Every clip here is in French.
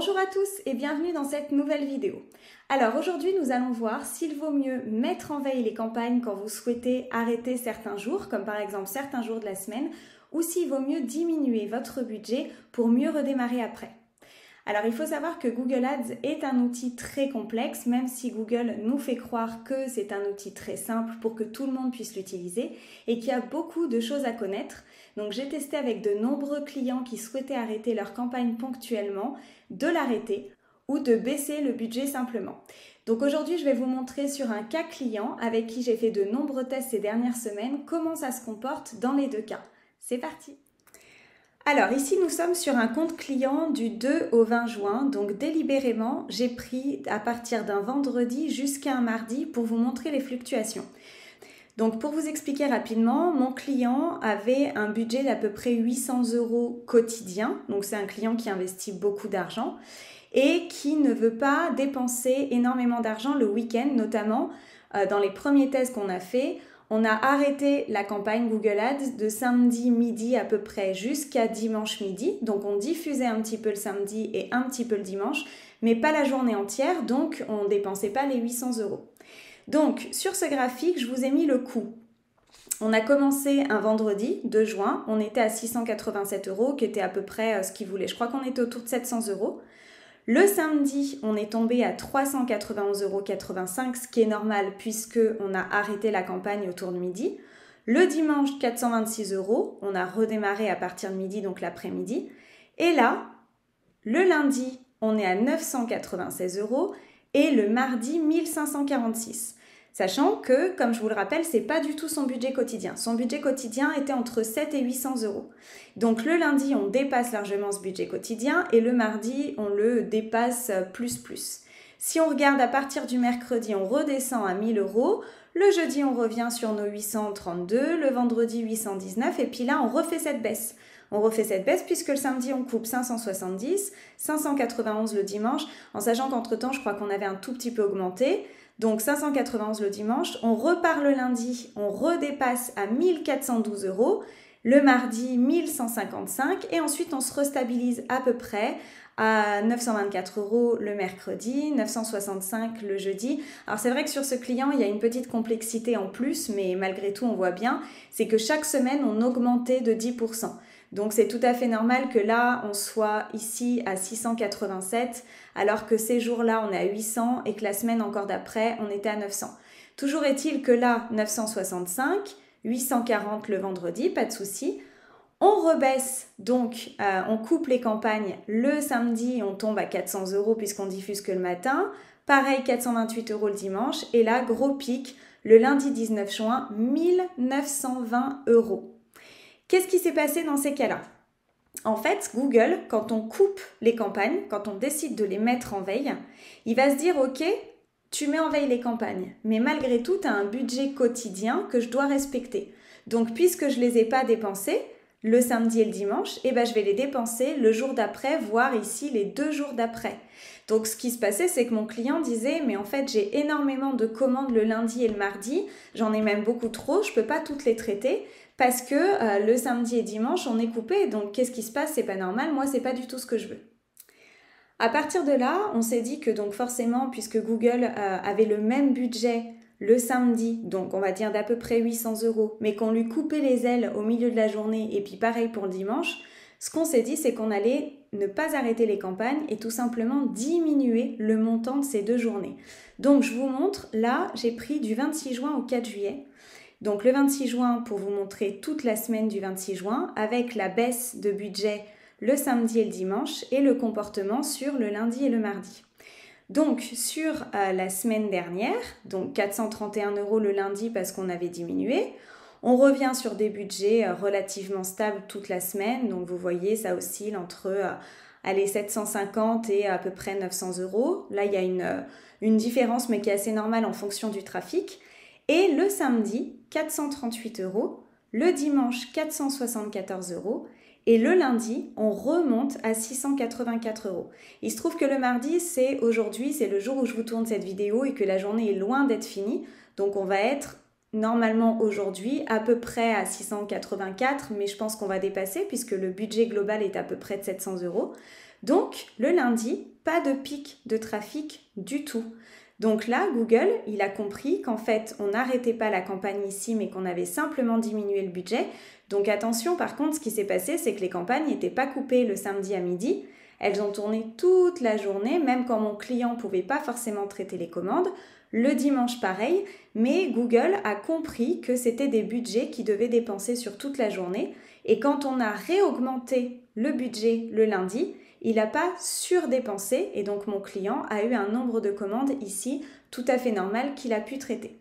Bonjour à tous et bienvenue dans cette nouvelle vidéo. Alors aujourd'hui nous allons voir s'il vaut mieux mettre en veille les campagnes quand vous souhaitez arrêter certains jours, comme par exemple certains jours de la semaine, ou s'il vaut mieux diminuer votre budget pour mieux redémarrer après. Alors il faut savoir que Google Ads est un outil très complexe, même si Google nous fait croire que c'est un outil très simple pour que tout le monde puisse l'utiliser et qu'il y a beaucoup de choses à connaître. Donc j'ai testé avec de nombreux clients qui souhaitaient arrêter leur campagne ponctuellement, de l'arrêter ou de baisser le budget simplement. Donc aujourd'hui je vais vous montrer sur un cas client avec qui j'ai fait de nombreux tests ces dernières semaines comment ça se comporte dans les deux cas. C'est parti! Alors ici nous sommes sur un compte client du 2 au 20 juin, donc délibérément j'ai pris à partir d'un vendredi jusqu'à un mardi pour vous montrer les fluctuations. Donc pour vous expliquer rapidement, mon client avait un budget d'à peu près 800 € quotidien, donc c'est un client qui investit beaucoup d'argent et qui ne veut pas dépenser énormément d'argent le week-end, notamment dans les premiers tests qu'on a fait. On a arrêté la campagne Google Ads de samedi midi à peu près jusqu'à dimanche midi. Donc on diffusait un petit peu le samedi et un petit peu le dimanche, mais pas la journée entière, donc on ne dépensait pas les 800 €. Donc sur ce graphique, je vous ai mis le coût. On a commencé un vendredi 2 juin, on était à 687 €, qui était à peu près ce qu'il voulait. Je crois qu'on était autour de 700 €. Le samedi, on est tombé à 391,85 €, ce qui est normal puisqu'on a arrêté la campagne autour de midi. Le dimanche, 426 €, on a redémarré à partir de midi, donc l'après-midi. Et là, le lundi, on est à 996 € et le mardi, 1546 €. Sachant que, comme je vous le rappelle, c'est pas du tout son budget quotidien. Son budget quotidien était entre 7 et 800 €. Donc le lundi, on dépasse largement ce budget quotidien et le mardi, on le dépasse plus. Si on regarde à partir du mercredi, on redescend à 1000 €. Le jeudi, on revient sur nos 832, le vendredi 819 et puis là, on refait cette baisse. On refait cette baisse puisque le samedi, on coupe 570, 591 le dimanche, en sachant qu'entre-temps, je crois qu'on avait un tout petit peu augmenté. Donc 591 le dimanche, on repart le lundi, on redépasse à 1412 €, le mardi 1155 et ensuite on se restabilise à peu près à 924 € le mercredi, 965 le jeudi. Alors c'est vrai que sur ce client, il y a une petite complexité en plus, mais malgré tout, on voit bien, c'est que chaque semaine, on augmentait de 10%. Donc c'est tout à fait normal que là, on soit ici à 687, alors que ces jours-là, on est à 800 et que la semaine encore d'après, on était à 900. Toujours est-il que là, 965, 840 le vendredi, pas de souci. On rebaisse, donc on coupe les campagnes le samedi, on tombe à 400 € puisqu'on diffuse que le matin. Pareil, 428 € le dimanche. Et là, gros pic, le lundi 19 juin, 1920 €. Qu'est-ce qui s'est passé dans ces cas-là? En fait, Google, quand on coupe les campagnes, quand on décide de les mettre en veille, il va se dire « Ok, tu mets en veille les campagnes, mais malgré tout, tu as un budget quotidien que je dois respecter. Donc, puisque je ne les ai pas dépensés, le samedi et le dimanche, je vais les dépenser le jour d'après, voire ici les 2 jours d'après. » Donc ce qui se passait, c'est que mon client disait « mais en fait j'ai énormément de commandes le lundi et le mardi, j'en ai même beaucoup trop, je ne peux pas toutes les traiter parce que le samedi et dimanche on est coupé, donc qu'est-ce qui se passe? C'est pas normal, moi c'est pas du tout ce que je veux. » À partir de là, on s'est dit que donc forcément, puisque Google avait le même budget le samedi, donc on va dire d'à peu près 800 €, mais qu'on lui coupait les ailes au milieu de la journée et puis pareil pour le dimanche, ce qu'on s'est dit, c'est qu'on allait ne pas arrêter les campagnes et tout simplement diminuer le montant de ces 2 journées. Donc je vous montre, là j'ai pris du 26 juin au 4 juillet. Donc le 26 juin pour vous montrer toute la semaine du 26 juin avec la baisse de budget le samedi et le dimanche et le comportement sur le lundi et le mardi. Donc sur la semaine dernière, donc 431 € le lundi parce qu'on avait diminué, on revient sur des budgets relativement stables toute la semaine, donc vous voyez ça oscille entre 750 et à peu près 900 €. Là il y a une différence mais qui est assez normale en fonction du trafic. Et le samedi, 438 €, le dimanche 474 € et le lundi, on remonte à 684 €. Il se trouve que le mardi, c'est aujourd'hui, c'est le jour où je vous tourne cette vidéo et que la journée est loin d'être finie. Donc on va être normalement aujourd'hui à peu près à 684, mais je pense qu'on va dépasser puisque le budget global est à peu près de 700 €. Donc le lundi, pas de pic de trafic du tout. Donc là, Google, il a compris qu'en fait, on n'arrêtait pas la campagne ici, mais qu'on avait simplement diminué le budget. Donc attention, par contre, ce qui s'est passé, c'est que les campagnes n'étaient pas coupées le samedi à midi. Elles ont tourné toute la journée, même quand mon client ne pouvait pas forcément traiter les commandes. Le dimanche, pareil, mais Google a compris que c'était des budgets qui devaient dépenser sur toute la journée. Et quand on a réaugmenté le budget le lundi, il n'a pas surdépensé et donc mon client a eu un nombre de commandes ici tout à fait normal qu'il a pu traiter.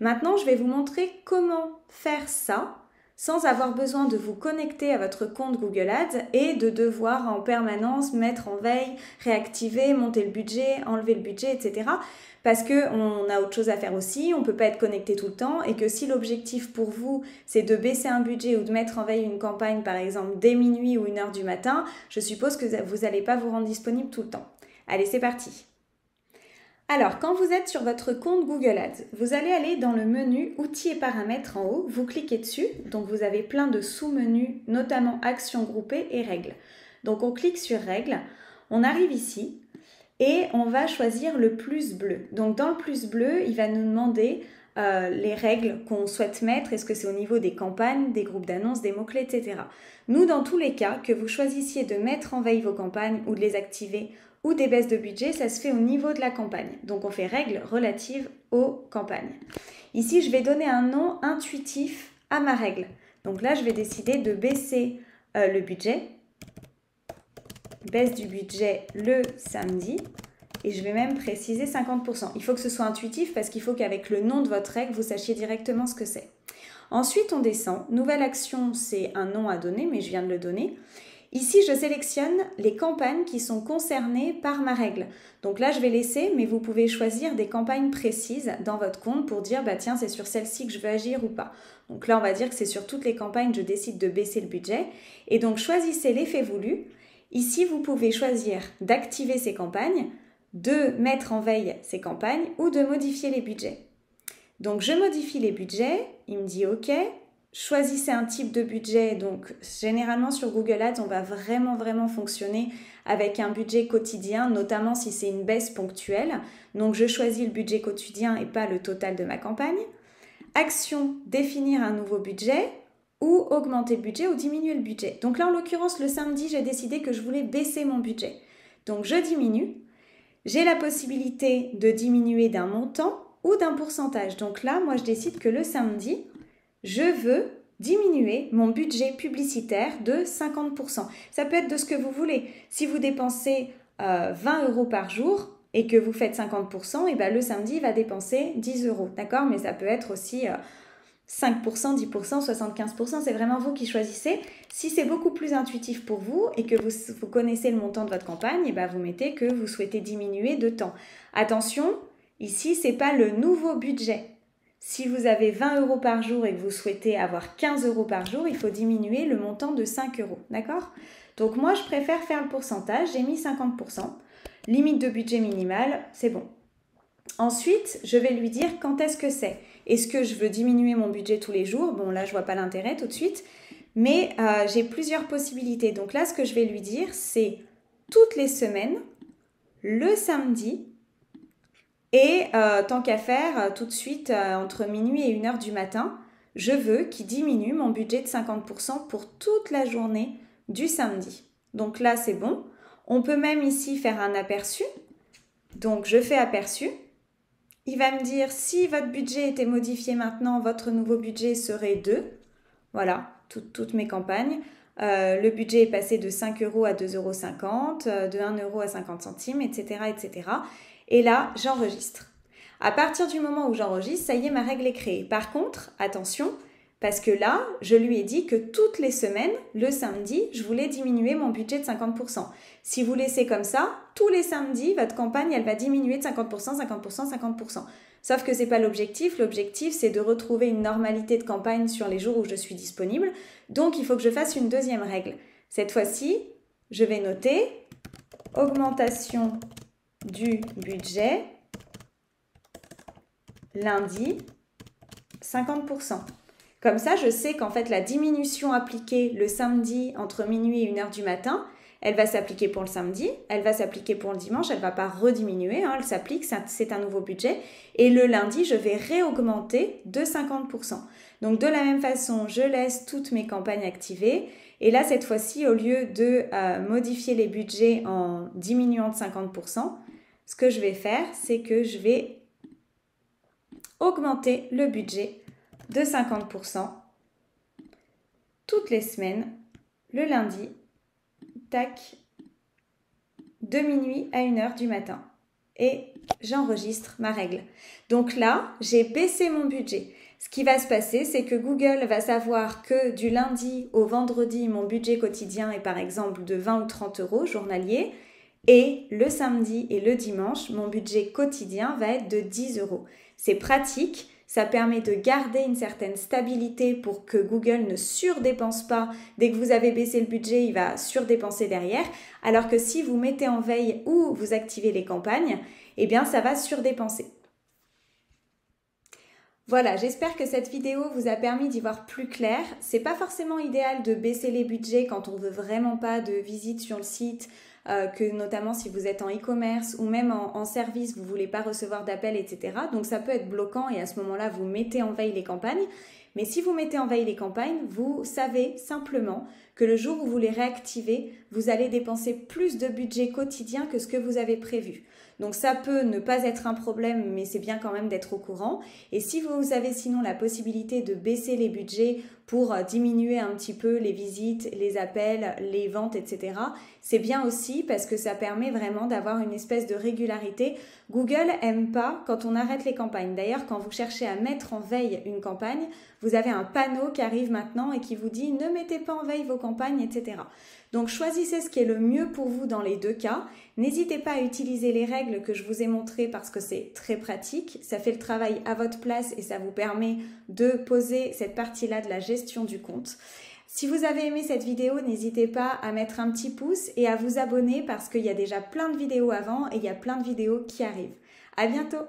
Maintenant, je vais vous montrer comment faire ça sans avoir besoin de vous connecter à votre compte Google Ads et de devoir en permanence mettre en veille, réactiver, monter le budget, enlever le budget, etc. Parce qu'on a autre chose à faire aussi, on ne peut pas être connecté tout le temps et que si l'objectif pour vous, c'est de baisser un budget ou de mettre en veille une campagne, par exemple, dès minuit ou 1h du matin, je suppose que vous n'allez pas vous rendre disponible tout le temps. Allez, c'est parti. Alors, quand vous êtes sur votre compte Google Ads, vous allez aller dans le menu Outils et paramètres en haut, vous cliquez dessus, donc vous avez plein de sous-menus, notamment Actions groupées et Règles. Donc on clique sur Règles, on arrive ici et on va choisir le plus bleu. Donc dans le plus bleu, il va nous demander les règles qu'on souhaite mettre, est-ce que c'est au niveau des campagnes, des groupes d'annonces, des mots-clés, etc. Nous, dans tous les cas, que vous choisissiez de mettre en veille vos campagnes ou de les activer, ou des baisses de budget, ça se fait au niveau de la campagne. Donc on fait règles relatives aux campagnes. Ici, je vais donner un nom intuitif à ma règle. Donc là, je vais décider de baisser le budget. Baisse du budget le samedi. Et je vais même préciser 50%. Il faut que ce soit intuitif parce qu'il faut qu'avec le nom de votre règle, vous sachiez directement ce que c'est. Ensuite, on descend. Nouvelle action, c'est un nom à donner, mais je viens de le donner. Ici, je sélectionne les campagnes qui sont concernées par ma règle. Donc là, je vais laisser, mais vous pouvez choisir des campagnes précises dans votre compte pour dire, bah tiens, c'est sur celle-ci que je veux agir ou pas. Donc là, on va dire que c'est sur toutes les campagnes, je décide de baisser le budget. Et donc, choisissez l'effet voulu. Ici, vous pouvez choisir d'activer ces campagnes, de mettre en veille ces campagnes ou de modifier les budgets. Donc, je modifie les budgets. Il me dit OK. Choisissez un type de budget. Donc, généralement sur Google Ads, on va vraiment fonctionner avec un budget quotidien, notamment si c'est une baisse ponctuelle. Donc, je choisis le budget quotidien et pas le total de ma campagne. Action, définir un nouveau budget ou augmenter le budget ou diminuer le budget. Donc là, en l'occurrence, le samedi, j'ai décidé que je voulais baisser mon budget. Donc, je diminue. J'ai la possibilité de diminuer d'un montant ou d'un pourcentage. Donc là, moi, je décide que le samedi, je veux diminuer mon budget publicitaire de 50%. Ça peut être de ce que vous voulez. Si vous dépensez 20 € par jour et que vous faites 50%, et ben le samedi, il va dépenser 10 €. D'accord ? Mais ça peut être aussi 5%, 10%, 75%. C'est vraiment vous qui choisissez. Si c'est beaucoup plus intuitif pour vous et que vous connaissez le montant de votre campagne, et ben vous mettez que vous souhaitez diminuer de temps. Attention, ici, ce n'est pas le nouveau budget. Si vous avez 20 € par jour et que vous souhaitez avoir 15 € par jour, il faut diminuer le montant de 5 €. D'accord ? Donc moi, je préfère faire le pourcentage. J'ai mis 50%. Limite de budget minimale, c'est bon. Ensuite, je vais lui dire quand est-ce que c'est. Est-ce que je veux diminuer mon budget tous les jours ? Bon, là, je ne vois pas l'intérêt tout de suite. Mais j'ai plusieurs possibilités. Donc là, ce que je vais lui dire, c'est toutes les semaines, le samedi. Et tant qu'à faire, tout de suite, entre minuit et 1h du matin, je veux qu'il diminue mon budget de 50% pour toute la journée du samedi. Donc là, c'est bon. On peut même ici faire un aperçu. Donc, je fais aperçu. Il va me dire si votre budget était modifié maintenant, votre nouveau budget serait 2. Voilà, toutes mes campagnes. Le budget est passé de 5 € à 2,50 €, de 1 € à 50 centimes, etc., etc. Et là, j'enregistre. À partir du moment où j'enregistre, ça y est, ma règle est créée. Par contre, attention, parce que là, je lui ai dit que toutes les semaines, le samedi, je voulais diminuer mon budget de 50%. Si vous laissez comme ça, tous les samedis, votre campagne, elle va diminuer de 50%, 50%, 50%. Sauf que ce n'est pas l'objectif. L'objectif, c'est de retrouver une normalité de campagne sur les jours où je suis disponible. Donc, il faut que je fasse une deuxième règle. Cette fois-ci, je vais noter augmentation du budget lundi 50%. Comme ça, je sais qu'en fait, la diminution appliquée le samedi entre minuit et 1h du matin, Elle va s'appliquer pour le samedi, elle va s'appliquer pour le dimanche, elle ne va pas rediminuer, hein, elle s'applique, c'est un nouveau budget. Et le lundi, je vais réaugmenter de 50%. Donc de la même façon, je laisse toutes mes campagnes activées. Et là, cette fois-ci, au lieu de modifier les budgets en diminuant de 50%, ce que je vais faire, c'est que je vais augmenter le budget de 50% toutes les semaines, le lundi, tac, de minuit à 1h du matin. Et j'enregistre ma règle. Donc là, j'ai baissé mon budget. Ce qui va se passer, c'est que Google va savoir que du lundi au vendredi, mon budget quotidien est par exemple de 20 ou 30 euros journalier. Et le samedi et le dimanche, mon budget quotidien va être de 10 euros. C'est pratique, ça permet de garder une certaine stabilité pour que Google ne surdépense pas. Dès que vous avez baissé le budget, il va surdépenser derrière. Alors que si vous mettez en veille ou vous activez les campagnes, eh bien ça va surdépenser. Voilà, j'espère que cette vidéo vous a permis d'y voir plus clair. C'est pas forcément idéal de baisser les budgets quand on veut vraiment pas de visites sur le site, que notamment si vous êtes en e-commerce ou même en service, vous voulez pas recevoir d'appels, etc. Donc ça peut être bloquant et à ce moment-là, vous mettez en veille les campagnes. Mais si vous mettez en veille les campagnes, vous savez simplement que le jour où vous les réactivez, vous allez dépenser plus de budget quotidien que ce que vous avez prévu. Donc ça peut ne pas être un problème, mais c'est bien quand même d'être au courant. Et si vous avez sinon la possibilité de baisser les budgets pour diminuer un petit peu les visites, les appels, les ventes, etc., c'est bien aussi parce que ça permet vraiment d'avoir une espèce de régularité. Google aime pas quand on arrête les campagnes. D'ailleurs, quand vous cherchez à mettre en veille une campagne, vous avez un panneau qui arrive maintenant et qui vous dit « Ne mettez pas en veille vos campagnes, etc. » Donc, choisissez ce qui est le mieux pour vous dans les deux cas. N'hésitez pas à utiliser les règles que je vous ai montrées parce que c'est très pratique. Ça fait le travail à votre place et ça vous permet de poser cette partie-là de la gestion du compte. Si vous avez aimé cette vidéo, n'hésitez pas à mettre un petit pouce et à vous abonner parce qu'il y a déjà plein de vidéos avant et il y a plein de vidéos qui arrivent. À bientôt!